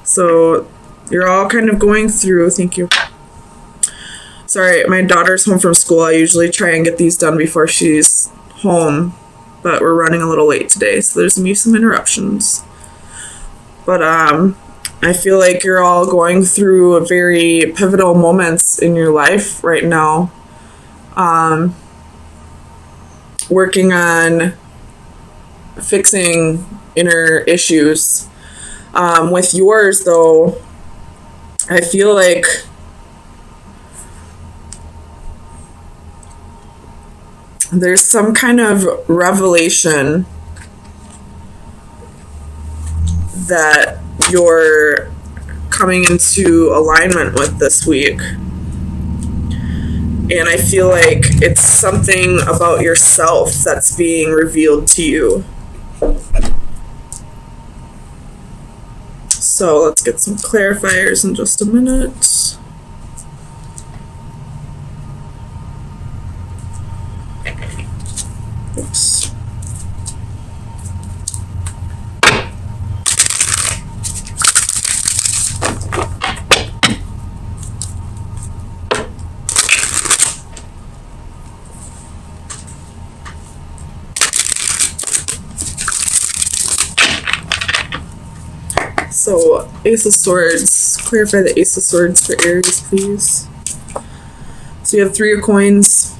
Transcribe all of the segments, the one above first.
So you're all kind of going through, thank you. Sorry, my daughter's home from school. I usually try and get these done before she's home, but we're running a little late today, so there's gonna be some interruptions. But I feel like you're all going through very pivotal moments in your life right now. Working on fixing inner issues. With yours, though, I feel like there's some kind of revelation that you're coming into alignment with this week. And I feel like it's something about yourself that's being revealed to you. So let's get some clarifiers in just a minute. Oops. So, Ace of Swords. Clarify the Ace of Swords for Aries, please. So you have 3 of Coins.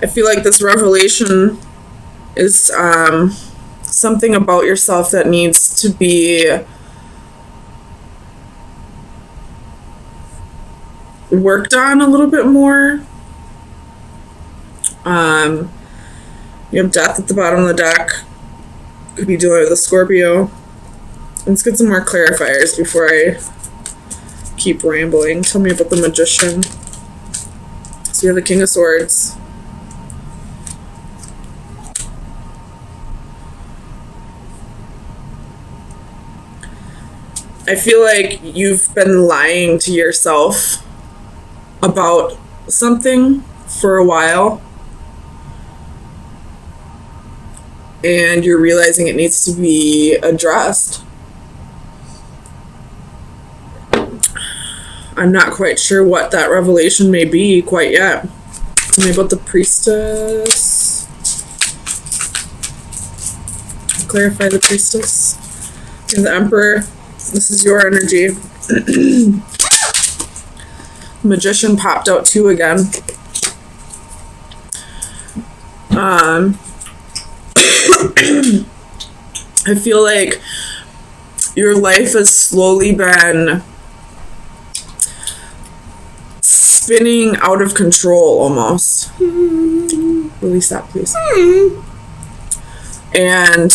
I feel like this revelation is something about yourself that needs to be worked on a little bit more. You have Death at the bottom of the deck. Could be dealing with a Scorpio. Let's get some more clarifiers before I keep rambling. Tell me about the Magician. So you have the King of Swords. I feel like you've been lying to yourself about something for a while, and you're realizing it needs to be addressed. I'm not quite sure what that revelation may be quite yet. Tell me about the Priestess. Clarify the Priestess. And the Emperor. This is your energy. Magician popped out too again. I feel like your life has slowly been spinning out of control almost. Release that, please. And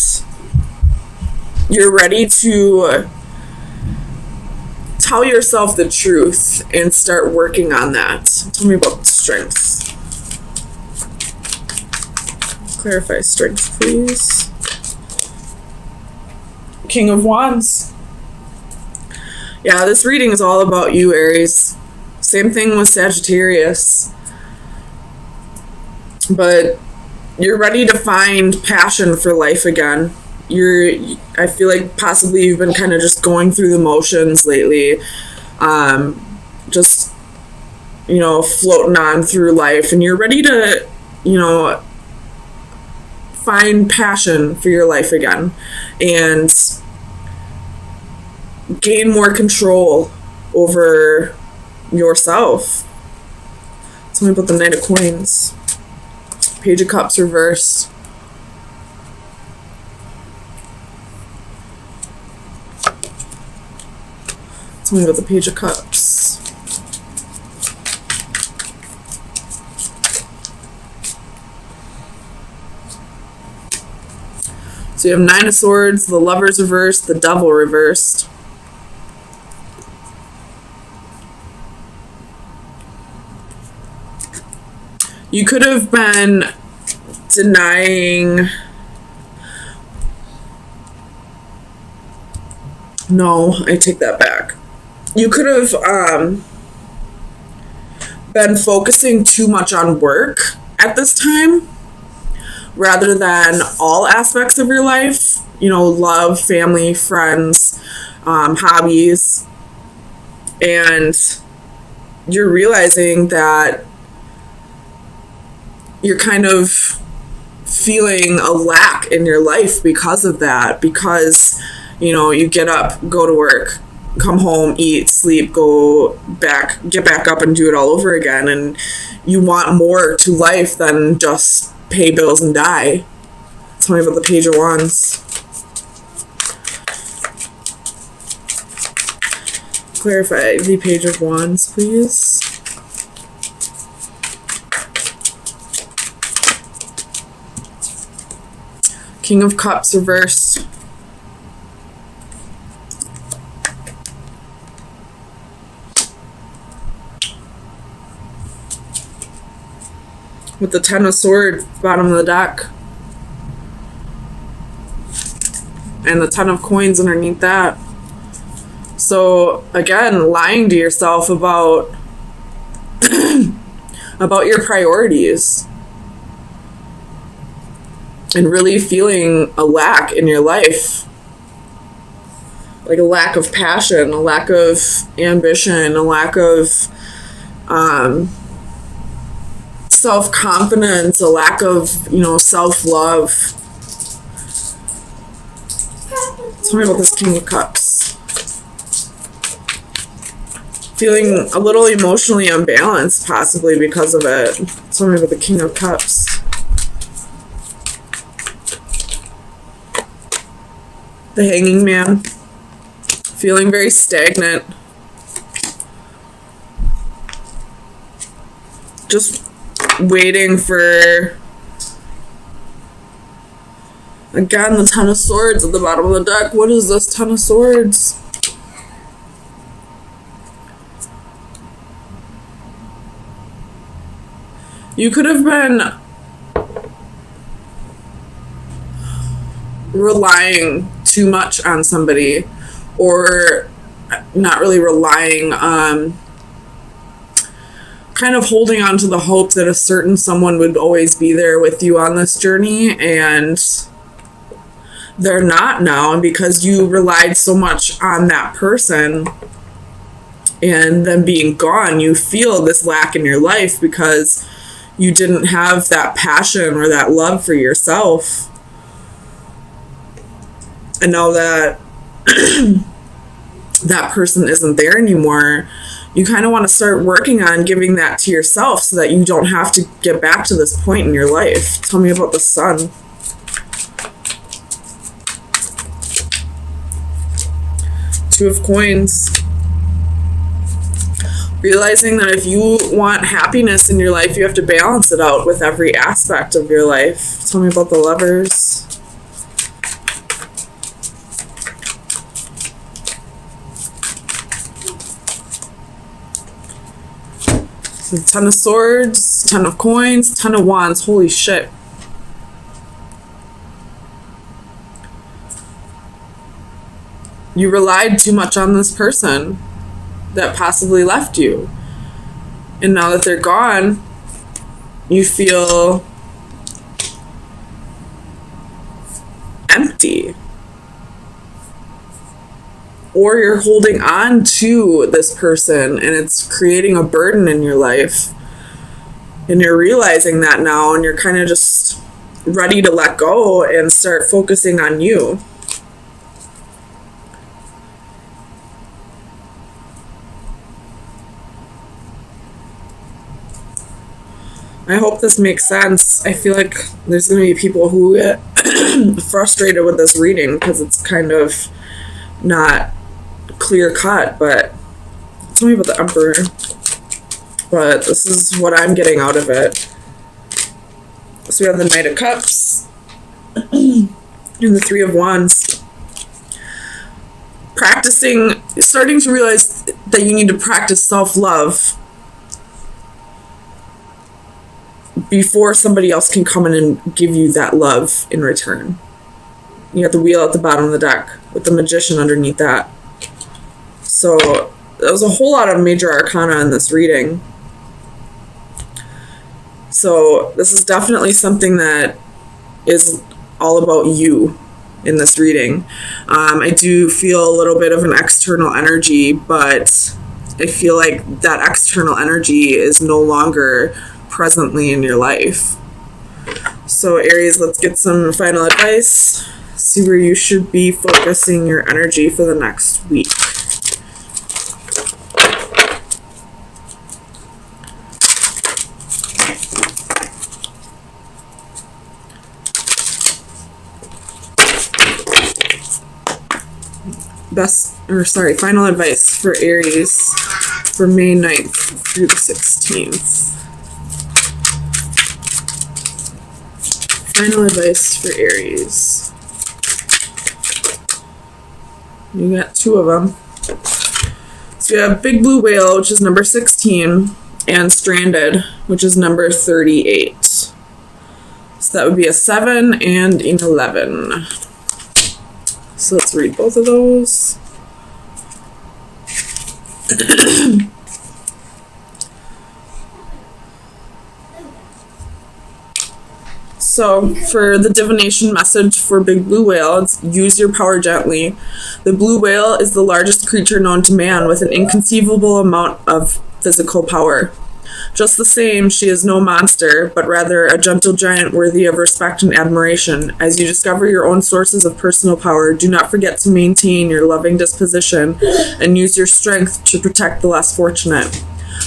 you're ready to tell yourself the truth and start working on that. Tell me about strengths. Clarify strengths, please. King of Wands. Yeah, this reading is all about you, Aries. Same thing with Sagittarius. But you're ready to find passion for life again. I feel like possibly you've been kind of just going through the motions lately. Just, floating on through life. And you're ready to, find passion for your life again. And gain more control over yourself. Tell me about the Knight of Coins. Page of Cups reversed. Tell me about the Page of Cups. So you have 9 of Swords, the Lovers reversed, the Devil reversed. You could have been denying... No, I take that back. You could have been focusing too much on work at this time rather than all aspects of your life, you know, love, family, friends, hobbies. And you're realizing that you're kind of feeling a lack in your life because of that, because, you know, you get up, go to work, come home, eat, sleep, get back up and do it all over again. And you want more to life than just pay bills and die. Tell me about the Page of Wands. Clarify the Page of Wands, please. King of Cups reversed. With the Ten of Swords, bottom of the deck. And the Ten of Coins underneath that. So, again, lying to yourself about about your priorities. And really feeling a lack in your life. Like a lack of passion, a lack of ambition, a lack of self-confidence, a lack of, you know, self-love. Tell me about this King of Cups. Feeling a little emotionally unbalanced, possibly because of it. Tell me about the King of Cups. The Hanging Man. Feeling very stagnant. Just waiting for, again, the Ten of Swords at the bottom of the deck. What is this Ten of Swords? You could have been relying too much on somebody, or not really relying, kind of holding on to the hope that a certain someone would always be there with you on this journey, and they're not now. And because you relied so much on that person and them being gone, you feel this lack in your life because you didn't have that passion or that love for yourself. And now that that person isn't there anymore, you kind of want to start working on giving that to yourself so that you don't have to get back to this point in your life. Tell me about the Sun. Two of Coins. Realizing that if you want happiness in your life, you have to balance it out with every aspect of your life. Tell me about the Lovers. So Ten of Swords, Ten of Coins, Ten of Wands. Holy shit. You relied too much on this person that possibly left you. And now that they're gone, you feel empty. Or you're holding on to this person and it's creating a burden in your life. And you're realizing that now, and you're kind of just ready to let go and start focusing on you. I hope this makes sense. I feel like there's going to be people who get frustrated with this reading because it's kind of not clear cut, but tell me about the Emperor. But this is what I'm getting out of it. So we have the Knight of Cups and the Three of Wands. Starting to realize that you need to practice self-love before somebody else can come in and give you that love in return. You got the Wheel at the bottom of the deck with the Magician underneath that. So there was a whole lot of major arcana in this reading. So this is definitely something that is all about you in this reading. I do feel a little bit of an external energy, but I feel like that external energy is no longer presently in your life. So Aries, let's get some final advice. See where you should be focusing your energy for the next week. Final advice for Aries for May 9th through the 16th. Final advice for Aries. You got two of them. So you have Big Blue Whale, which is number 16, and Stranded, which is number 38. So that would be a 7 and an 11. So let's read both of those. So for the divination message for Big Blue Whale, it's use your power gently. The blue whale is the largest creature known to man with an inconceivable amount of physical power. Just the same, she is no monster, but rather a gentle giant worthy of respect and admiration. As you discover your own sources of personal power, do not forget to maintain your loving disposition and use your strength to protect the less fortunate.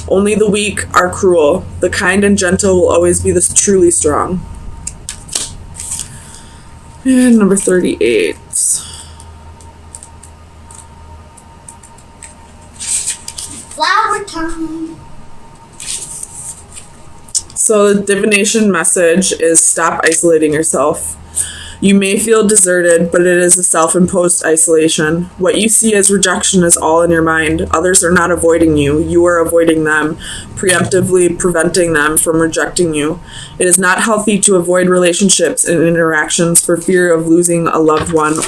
Only the weak are cruel. The kind and gentle will always be the truly strong. And number 38. Flower time. So the divination message is stop isolating yourself. You may feel deserted, but it is a self-imposed isolation. What you see as rejection is all in your mind. Others are not avoiding you. You are avoiding them, preemptively preventing them from rejecting you. It is not healthy to avoid relationships and interactions for fear of losing a loved one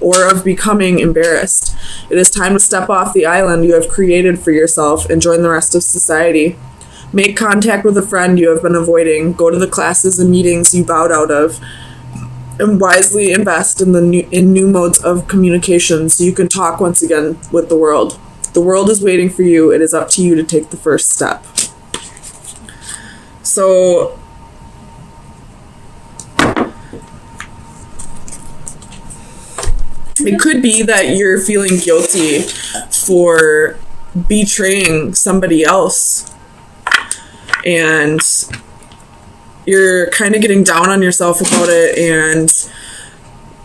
or of becoming embarrassed. It is time to step off the island you have created for yourself and join the rest of society. Make contact with a friend you have been avoiding. Go to the classes and meetings you bowed out of. And wisely invest in new modes of communication so you can talk once again with the world. The world is waiting for you. It is up to you to take the first step. So it could be that you're feeling guilty for betraying somebody else. And you're kind of getting down on yourself about it and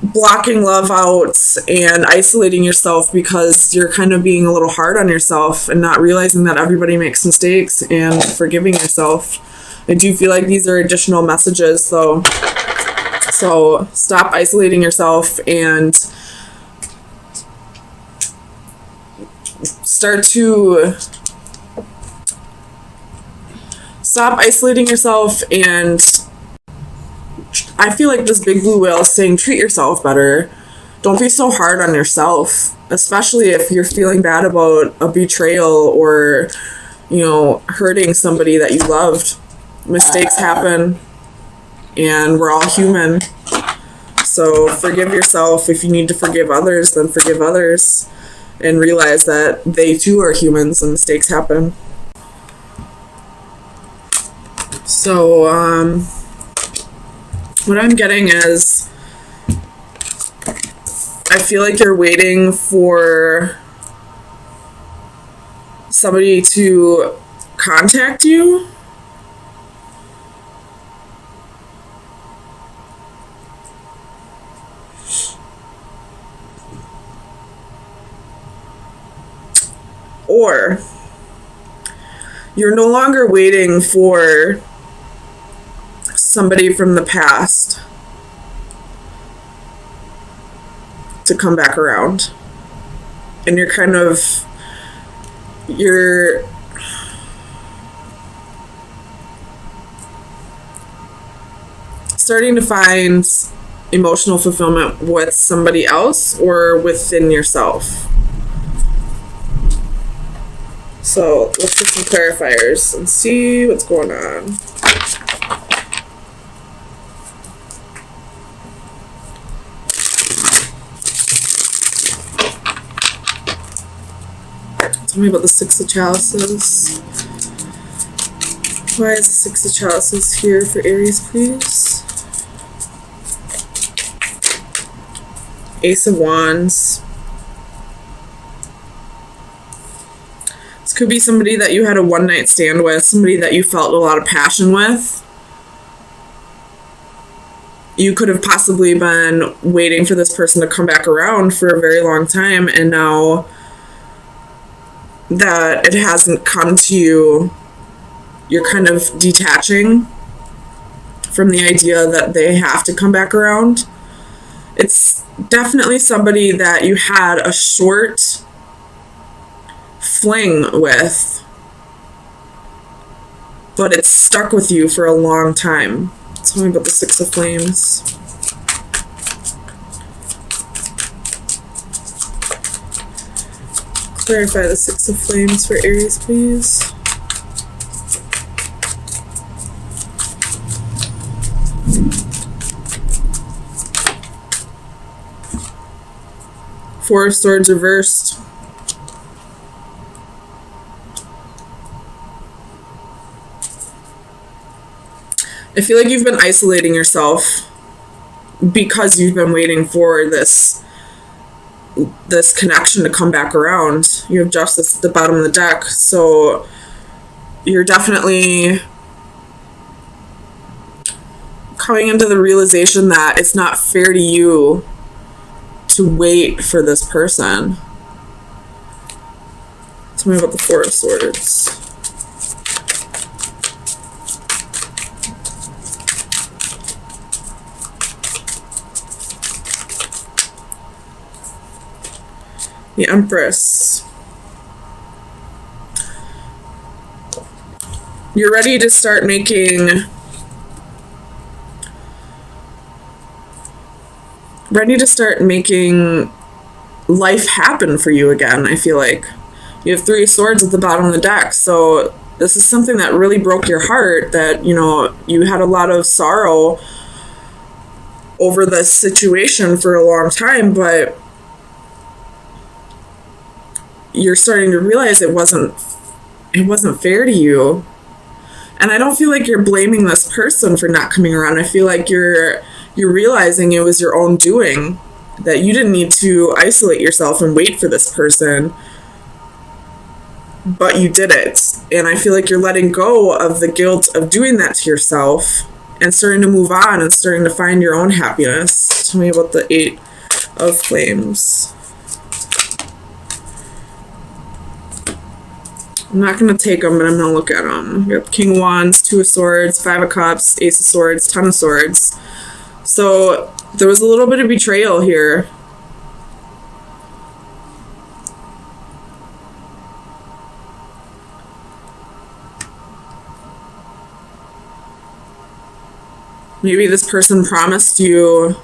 blocking love out and isolating yourself because you're kind of being a little hard on yourself and not realizing that everybody makes mistakes and forgiving yourself. I do feel like these are additional messages, so stop isolating yourself and stop isolating yourself. And I feel like this Big Blue Whale is saying treat yourself better. Don't be so hard on yourself, especially if you're feeling bad about a betrayal or, hurting somebody that you loved. Mistakes happen and we're all human. So forgive yourself. If you need to forgive others, then forgive others and realize that they too are humans and mistakes happen. So, what I'm getting is, I feel like you're waiting for somebody to contact you. Or you're no longer waiting for somebody from the past to come back around. And you're starting to find emotional fulfillment with somebody else or within yourself. So let's get some clarifiers and see what's going on. Tell me about the Six of Chalices. Why is the Six of Chalices here for Aries, please? Ace of Wands. This could be somebody that you had a one-night stand with, somebody that you felt a lot of passion with. You could have possibly been waiting for this person to come back around for a very long time, and now that it hasn't come to you, you're kind of detaching from the idea that they have to come back around. It's definitely somebody that you had a short fling with, but it's stuck with you for a long time. Tell me about the Six of Flames. Clarify the Six of Flames for Aries, please. Four of Swords reversed. I feel like you've been isolating yourself because you've been waiting for this connection to come back around. You have Justice at the bottom of the deck, so you're definitely coming into the realization that it's not fair to you to wait for this person. Tell me about the Four of Swords. The Empress. You're ready to start making life happen for you again, I feel like. You have Three of Swords at the bottom of the deck, so this is something that really broke your heart, that, you know, you had a lot of sorrow over this situation for a long time, but you're starting to realize it wasn't fair to you. And I don't feel like you're blaming this person for not coming around. I feel like you're realizing it was your own doing, that you didn't need to isolate yourself and wait for this person, but you did it. And I feel like you're letting go of the guilt of doing that to yourself and starting to move on and starting to find your own happiness. Tell me about the Eight of Flames. I'm not going to take them, but I'm going to look at them. We have King of Wands, Two of Swords, Five of Cups, Ace of Swords, Ten of Swords. So there was a little bit of betrayal here. Maybe this person promised you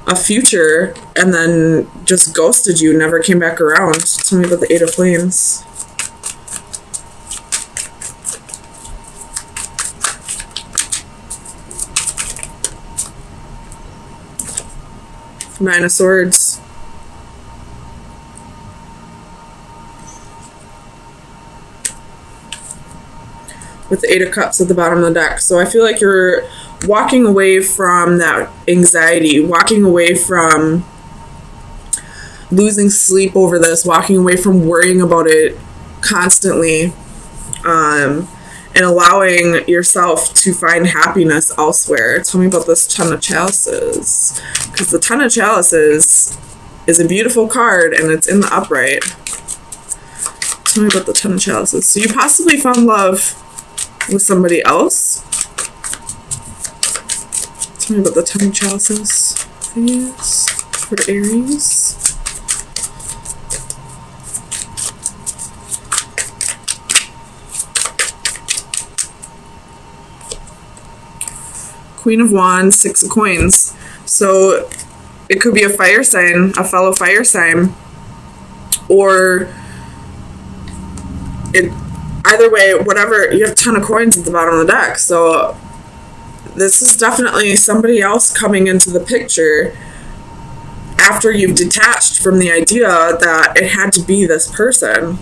a future and then just ghosted you, never came back around. Tell me about the Eight of Flames. Nine of Swords. With the Eight of Cups at the bottom of the deck. So I feel like you're walking away from that anxiety, walking away from losing sleep over this, walking away from worrying about it constantly, and allowing yourself to find happiness elsewhere. Tell me about this Ten of Chalices, because the Ten of Chalices is a beautiful card and it's in the upright. Tell me about the Ten of Chalices. So you possibly found love with somebody else. Tell me about the Ten of Chalices, please, for Aries. Queen of Wands, Six of Coins. So it could be a fire sign, a fellow fire sign, or it either way, whatever, you have a ton of coins at the bottom of the deck. So this is definitely somebody else coming into the picture after you've detached from the idea that it had to be this person.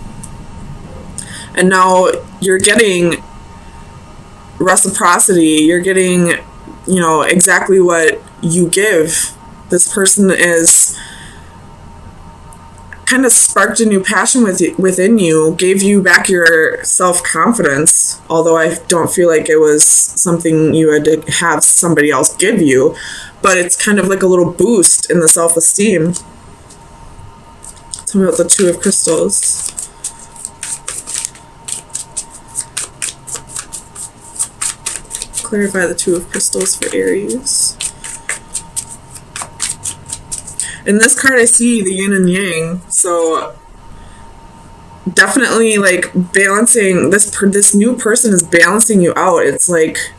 And now you're getting reciprocity. You're getting, exactly what you give. This person is kind of sparked a new passion within you, gave you back your self-confidence, although I don't feel like it was something you had to have somebody else give you, but it's kind of like a little boost in the self-esteem. Tell me about the Two of Crystals. Clarify the Two of Crystals for Aries. In this card, I see the yin and yang, so definitely like balancing this new person is balancing you out. It's like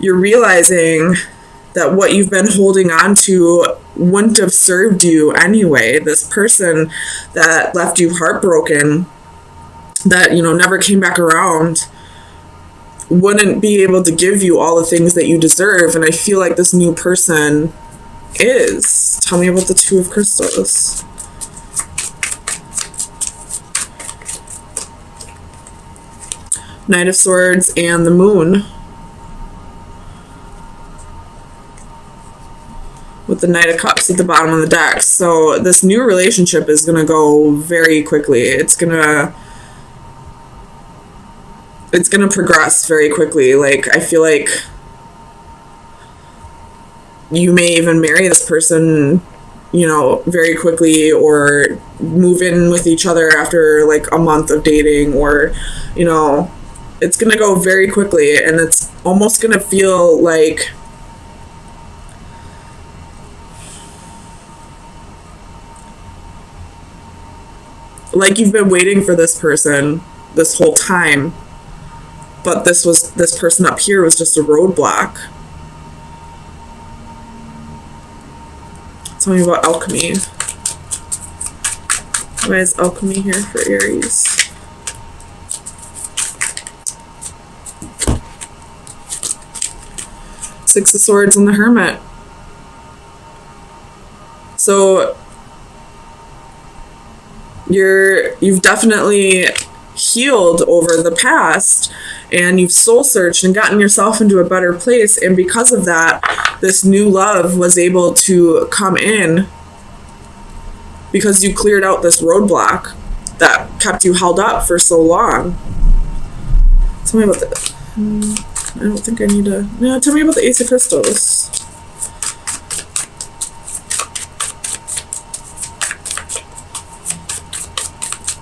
you're realizing that what you've been holding on to wouldn't have served you anyway. This person that left you heartbroken, that never came back around, wouldn't be able to give you all the things that you deserve. And I feel like this new person is. Tell me about the Two of Crystals. Knight of Swords and the Moon. With the Knight of Cups at the bottom of the deck. So this new relationship is going to go very quickly. It's going to progress very quickly. Like, I feel like you may even marry this person, very quickly, or move in with each other after like a month of dating, or, it's going to go very quickly, and it's almost going to feel like you've been waiting for this person this whole time, but this person up here was just a roadblock. Tell me about alchemy. Why is alchemy here for Aries? Six of Swords and the Hermit. So you've definitely healed over the past, and you've soul searched and gotten yourself into a better place, and because of that, this new love was able to come in because you cleared out this roadblock that kept you held up for so long. Tell me about the I don't think I need to. No, tell me about the Ace of Crystals.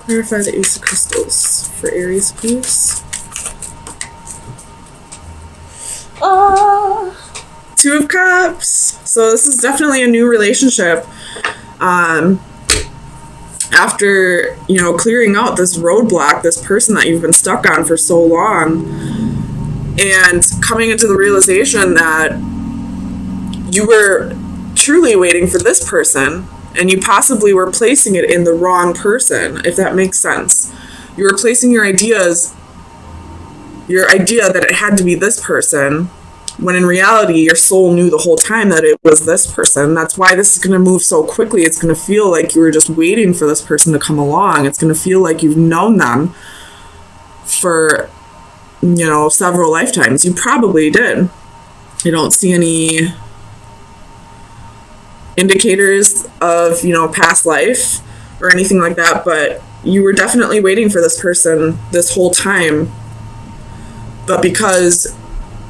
Clarify the Ace of Crystals for Aries, please. Two of Cups. So this is definitely a new relationship. After, clearing out this roadblock, this person that you've been stuck on for so long, and coming into the realization that you were truly waiting for this person, and you possibly were placing it in the wrong person, if that makes sense. You were placing your idea that it had to be this person, when in reality, your soul knew the whole time that it was this person. That's why this is going to move so quickly. It's going to feel like you were just waiting for this person to come along. It's going to feel like you've known them for, several lifetimes. You probably did. I don't see any indicators of, past life or anything like that, but you were definitely waiting for this person this whole time. But because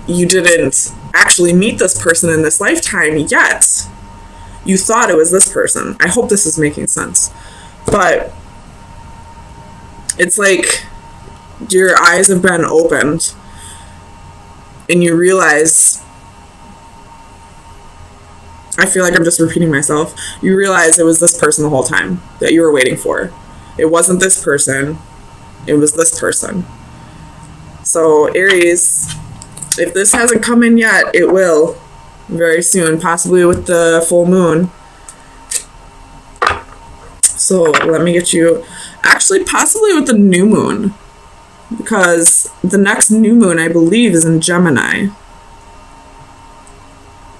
you didn't actually meet this person in this lifetime yet, you thought it was this person. I hope this is making sense. But it's like your eyes have been opened and you realize, I feel like I'm just repeating myself, you realize it was this person the whole time that you were waiting for. It wasn't this person, it was this person. So Aries, if this hasn't come in yet, it will very soon, possibly with the full moon. So let me get you, actually possibly with the new moon. because the next new moon, I believe, is in Gemini.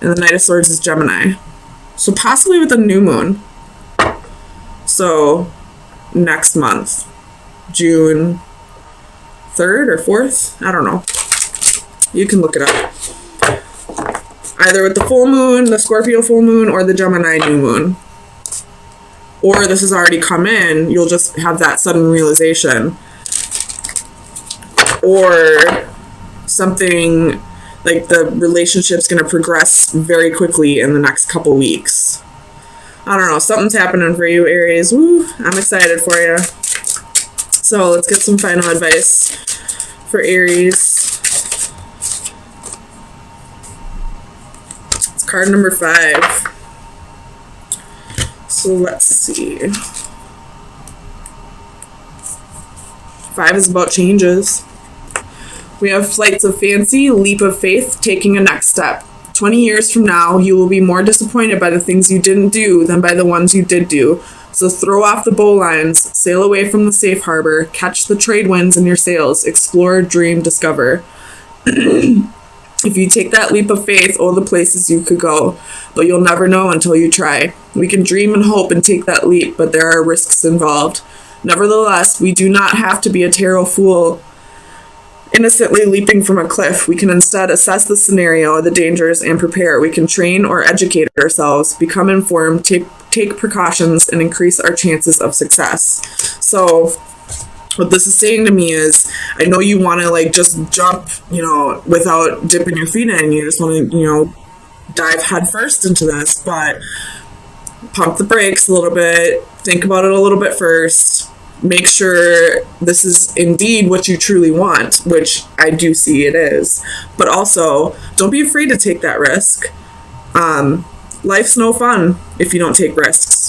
And the Knight of Swords is Gemini. So possibly with a new moon. So next month, June 3rd or 4th? I don't know. You can look it up. Either with the full moon, the Scorpio full moon, or the Gemini new moon. Or this has already come in, you'll just have that sudden realization. Or something like the relationship's going to progress very quickly in the next couple weeks. I don't know, something's happening for you, Aries. Woo, I'm excited for you. So let's get some final advice for Aries. It's card number 5. So let's see. 5 is about changes. We have flights of fancy, leap of faith, taking a next step. 20 years from now, you will be more disappointed by the things you didn't do than by the ones you did do. So throw off the bowlines, sail away from the safe harbor, catch the trade winds in your sails, explore, dream, discover. If you take that leap of faith, all the places you could go, but you'll never know until you try. We can dream and hope and take that leap, but there are risks involved. Nevertheless, we do not have to be a tarot fool, innocently leaping from a cliff. We can instead assess the scenario, the dangers, and prepare. We can train or educate ourselves, become informed, take precautions, and increase our chances of success. So what this is saying to me is, I know you want to like just jump, without dipping your feet in. You just want to, dive head first into this, but pump the brakes a little bit. Think about it a little bit first. Make sure this is indeed what you truly want, which I do see it is. But also, don't be afraid to take that risk. Life's no fun if you don't take risks.